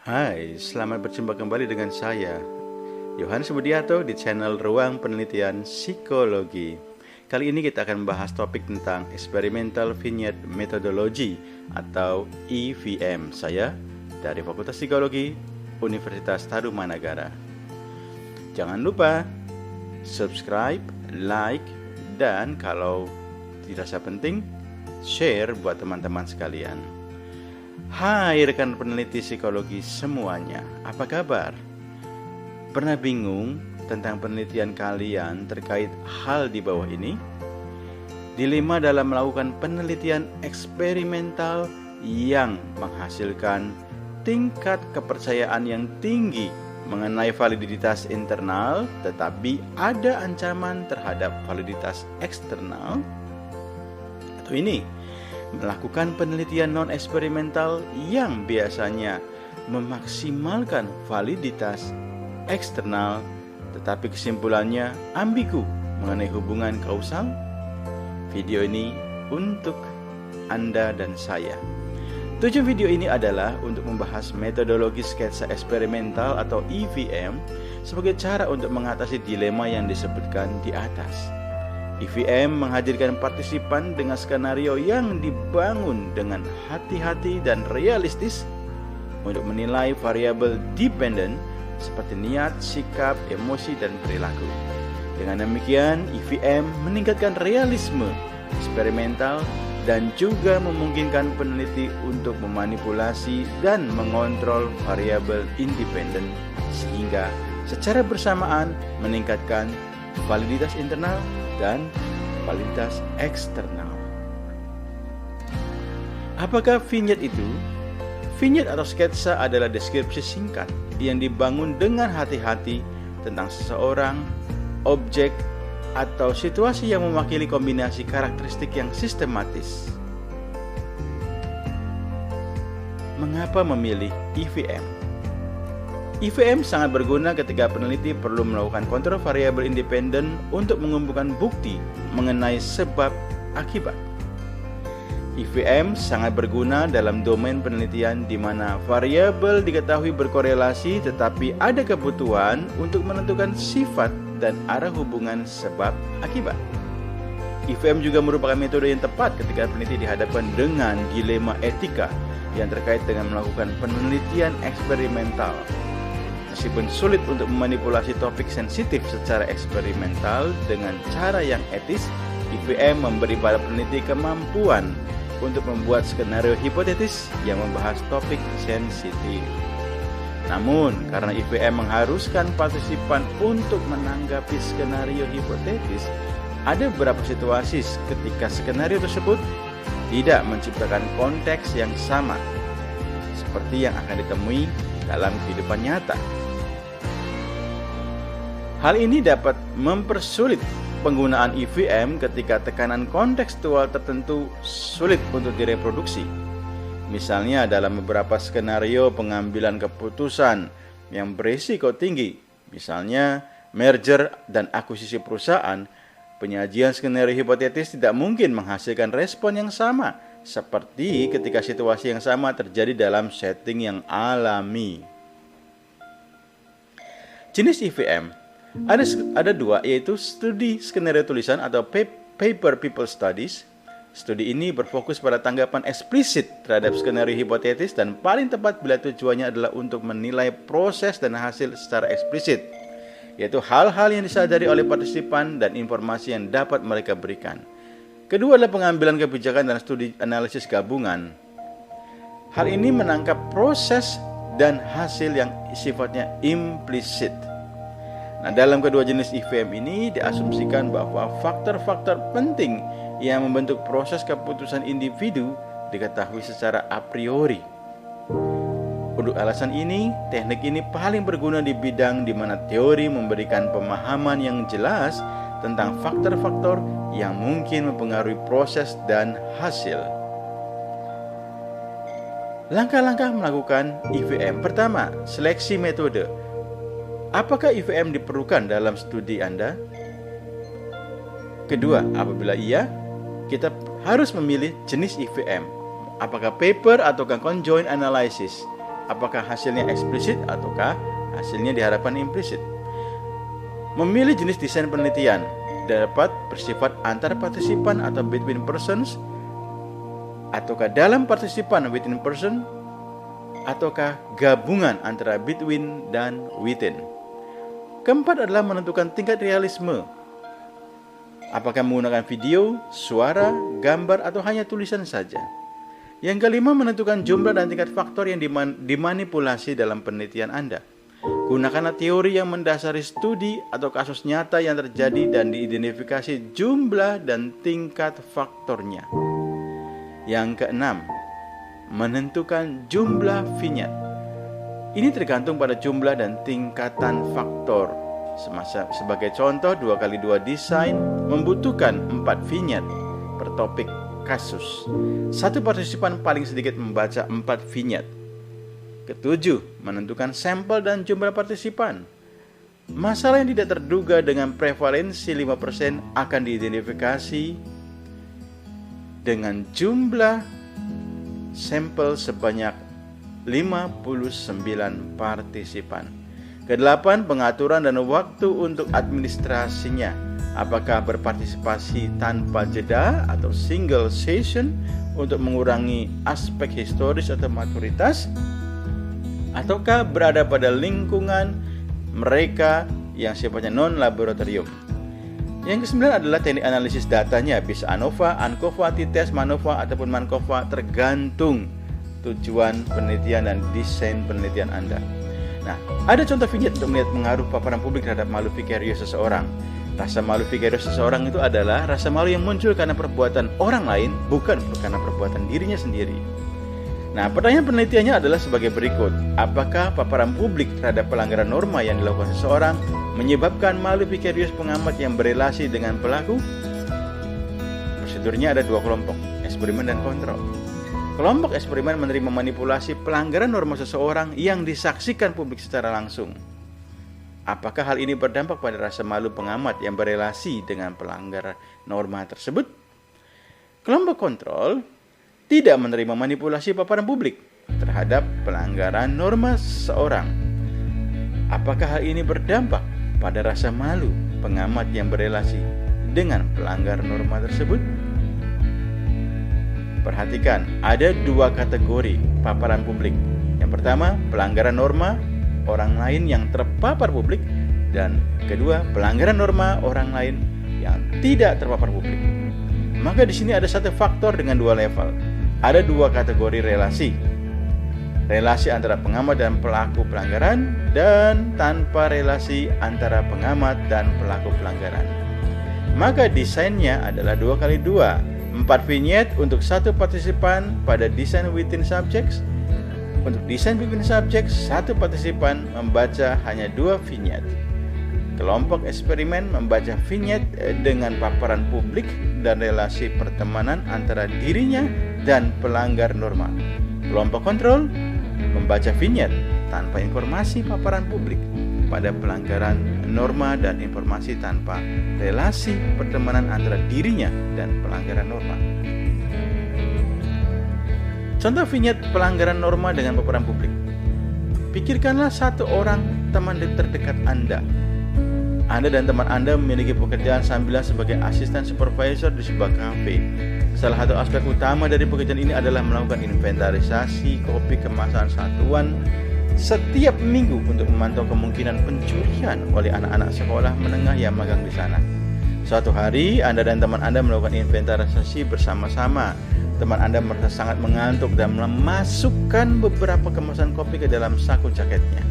Hai, selamat berjumpa kembali dengan saya, Yohanes Budiarto di channel Ruang Penelitian Psikologi. Kali ini kita akan membahas topik tentang Experimental Vignette Methodology atau EVM. Saya dari Fakultas Psikologi Universitas Tarumanagara. Jangan lupa subscribe, like, dan kalau dirasa penting, share buat teman-teman sekalian. Hai rekan peneliti psikologi semuanya, apa kabar? Pernah bingung tentang penelitian kalian terkait hal di bawah ini? Dilema dalam melakukan penelitian eksperimental yang menghasilkan tingkat kepercayaan yang tinggi mengenai validitas internal, tetapi ada ancaman terhadap validitas eksternal? Atau ini, melakukan penelitian non-eksperimental yang biasanya memaksimalkan validitas eksternal, tetapi kesimpulannya ambigu mengenai hubungan kausal? Video ini untuk Anda dan saya. Tujuan video ini adalah untuk membahas metodologi sketsa eksperimental atau EVM sebagai cara untuk mengatasi dilema yang disebutkan di atas. EVM menghadirkan partisipan dengan skenario yang dibangun dengan hati-hati dan realistis untuk menilai variabel dependent seperti niat, sikap, emosi, dan perilaku. Dengan demikian, EVM meningkatkan realisme eksperimental dan juga memungkinkan peneliti untuk memanipulasi dan mengontrol variabel independen sehingga secara bersamaan meningkatkan validitas internal dan validitas eksternal. Apakah vignette itu? Vignette atau sketsa adalah deskripsi singkat yang dibangun dengan hati-hati tentang seseorang, objek, atau situasi yang mewakili kombinasi karakteristik yang sistematis. Mengapa memilih EVM? EVM sangat berguna ketika peneliti perlu melakukan kontrol variabel independen untuk mengumpulkan bukti mengenai sebab akibat. EVM sangat berguna dalam domain penelitian di mana variabel diketahui berkorelasi tetapi ada kebutuhan untuk menentukan sifat dan arah hubungan sebab akibat. EVM juga merupakan metode yang tepat ketika peneliti dihadapkan dengan dilema etika yang terkait dengan melakukan penelitian eksperimental. Meskipun sulit untuk memanipulasi topik sensitif secara eksperimental dengan cara yang etis, EVM memberi para peneliti kemampuan untuk membuat skenario hipotetis yang membahas topik sensitif. Namun, karena EVM mengharuskan partisipan untuk menanggapi skenario hipotetis, ada beberapa situasi ketika skenario tersebut tidak menciptakan konteks yang sama, seperti yang akan ditemui dalam kehidupan nyata. Hal ini dapat mempersulit penggunaan EVM ketika tekanan kontekstual tertentu sulit untuk direproduksi. Misalnya dalam beberapa skenario pengambilan keputusan yang berisiko tinggi, misalnya merger dan akuisisi perusahaan, penyajian skenario hipotetis tidak mungkin menghasilkan respon yang sama seperti ketika situasi yang sama terjadi dalam setting yang alami. Jenis EVM ada dua, yaitu studi skenario tulisan atau paper people studies. Studi ini berfokus pada tanggapan eksplisit terhadap skenario hipotetis dan paling tepat bila tujuannya adalah untuk menilai proses dan hasil secara eksplisit, yaitu hal-hal yang disadari oleh partisipan dan informasi yang dapat mereka berikan. Kedua adalah pengambilan kebijakan dan studi analisis gabungan. Hal ini menangkap proses dan hasil yang sifatnya implisit. Nah, dalam kedua jenis EVM ini diasumsikan bahwa faktor-faktor penting yang membentuk proses keputusan individu diketahui secara a priori. Untuk alasan ini, teknik ini paling berguna di bidang di mana teori memberikan pemahaman yang jelas tentang faktor-faktor yang mungkin mempengaruhi proses dan hasil. Langkah-langkah melakukan EVM. Pertama, seleksi metode. Apakah EVM diperlukan dalam studi Anda? Kedua, apabila iya, kita harus memilih jenis EVM. Apakah paper atau conjoint analysis? apakah hasilnya eksplisit ataukah hasilnya diharapkan implisit. Memilih jenis desain penelitian dapat bersifat antar partisipan atau between persons, ataukah dalam partisipan within person, ataukah gabungan antara between dan within. Keempat adalah menentukan tingkat realisme. Apakah menggunakan video, suara, gambar, atau hanya tulisan saja. Yang kelima, menentukan jumlah dan tingkat faktor yang dimanipulasi dalam penelitian Anda. Gunakanlah teori yang mendasari studi atau kasus nyata yang terjadi dan diidentifikasi jumlah dan tingkat faktornya. Yang keenam, menentukan jumlah vignette. Ini tergantung pada jumlah dan tingkatan faktor. Sebagai contoh, 2x2 desain membutuhkan 4 vignette per topik kasus. Satu partisipan paling sedikit membaca 4 vignette. Ketujuh, menentukan sampel dan jumlah partisipan. Masalah yang tidak terduga dengan prevalensi 5% akan diidentifikasi dengan jumlah sampel sebanyak 59 partisipan. Kedelapan, pengaturan dan waktu untuk administrasinya. Apakah berpartisipasi tanpa jeda atau single session untuk mengurangi aspek historis atau maturitas, ataukah berada pada lingkungan mereka yang sifatnya non-laboratorium. Yang kesembilan adalah teknik analisis datanya, bisa ANOVA, ANCOVA, T-test, MANOVA, ataupun MANCOVA, tergantung tujuan penelitian dan desain penelitian Anda. Nah, ada contoh vignette untuk melihat pengaruh paparan publik terhadap malu vicarious seseorang. Rasa malu vicarious seseorang itu adalah rasa malu yang muncul karena perbuatan orang lain, bukan karena perbuatan dirinya sendiri. Nah, pertanyaan penelitiannya adalah sebagai berikut. Apakah paparan publik terhadap pelanggaran norma yang dilakukan seseorang menyebabkan malu vicarious pengamat yang berelasi dengan pelaku? Prosedurnya ada dua kelompok, eksperimen dan kontrol. Kelompok eksperimen menerima manipulasi pelanggaran norma seseorang yang disaksikan publik secara langsung. Apakah hal ini berdampak pada rasa malu pengamat yang berelasi dengan pelanggar norma tersebut? Kelompok kontrol tidak menerima manipulasi paparan publik terhadap pelanggaran norma seseorang. Apakah hal ini berdampak pada rasa malu pengamat yang berelasi dengan pelanggar norma tersebut? Perhatikan, ada dua kategori paparan publik. Yang pertama, pelanggaran norma orang lain yang terpapar publik, dan kedua, pelanggaran norma orang lain yang tidak terpapar publik. Maka di sini ada satu faktor dengan dua level. Ada dua kategori relasi. Relasi antara pengamat dan pelaku pelanggaran, dan tanpa relasi antara pengamat dan pelaku pelanggaran. Maka desainnya adalah 2x2. 4 vignette untuk satu partisipan pada desain within subjects. Untuk desain within subjects, satu partisipan membaca hanya 2 vignette. Kelompok eksperimen membaca vignette dengan paparan publik dan relasi pertemanan antara dirinya dan pelanggar norma. Kelompok kontrol membaca vignette tanpa informasi paparan publik pada pelanggaran norma dan informasi tanpa relasi pertemanan antara dirinya dan pelanggaran norma. Contoh vignette pelanggaran norma dengan paparan publik. Pikirkanlah satu orang teman terdekat Anda. Anda dan teman Anda memiliki pekerjaan sambilan sebagai asisten supervisor di sebuah kafe. Salah satu aspek utama dari pekerjaan ini adalah melakukan inventarisasi kopi kemasan satuan setiap minggu untuk memantau kemungkinan pencurian oleh anak-anak sekolah menengah yang magang di sana. Suatu hari, Anda dan teman Anda melakukan inventarisasi bersama-sama. Teman Anda merasa sangat mengantuk dan memasukkan beberapa kemasan kopi ke dalam saku jaketnya.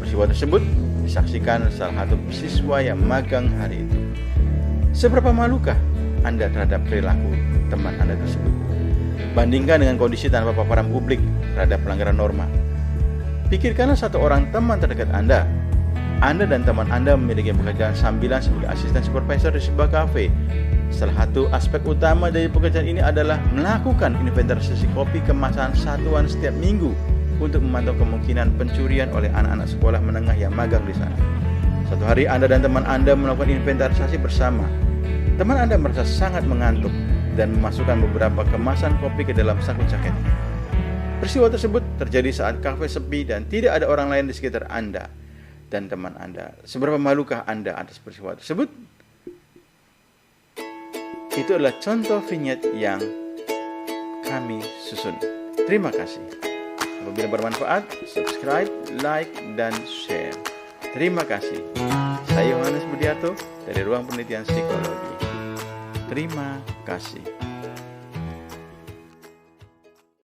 Peristiwa tersebut disaksikan salah satu siswa yang magang hari itu. Seberapa malukah Anda terhadap perilaku teman Anda tersebut? Bandingkan dengan kondisi tanpa paparan publik terhadap pelanggaran norma. Pikirkanlah satu orang teman terdekat Anda. Anda dan teman Anda memiliki pekerjaan sambilan sebagai asisten supervisor di sebuah kafe. Salah satu aspek utama dari pekerjaan ini adalah melakukan inventarisasi kopi kemasan satuan setiap minggu untuk memantau kemungkinan pencurian oleh anak-anak sekolah menengah yang magang di sana. Suatu hari Anda dan teman Anda melakukan inventarisasi bersama. Teman Anda merasa sangat mengantuk dan memasukkan beberapa kemasan kopi ke dalam saku jaketnya. Peristiwa tersebut terjadi saat kafe sepi dan tidak ada orang lain di sekitar Anda dan teman Anda. Seberapa malukah Anda atas peristiwa tersebut? Itu adalah contoh vignette yang kami susun. Terima kasih. Apabila bermanfaat, subscribe, like, dan share. Terima kasih. Saya Yohanes Budiarto dari Ruang Penelitian Psikologi. Terima kasih.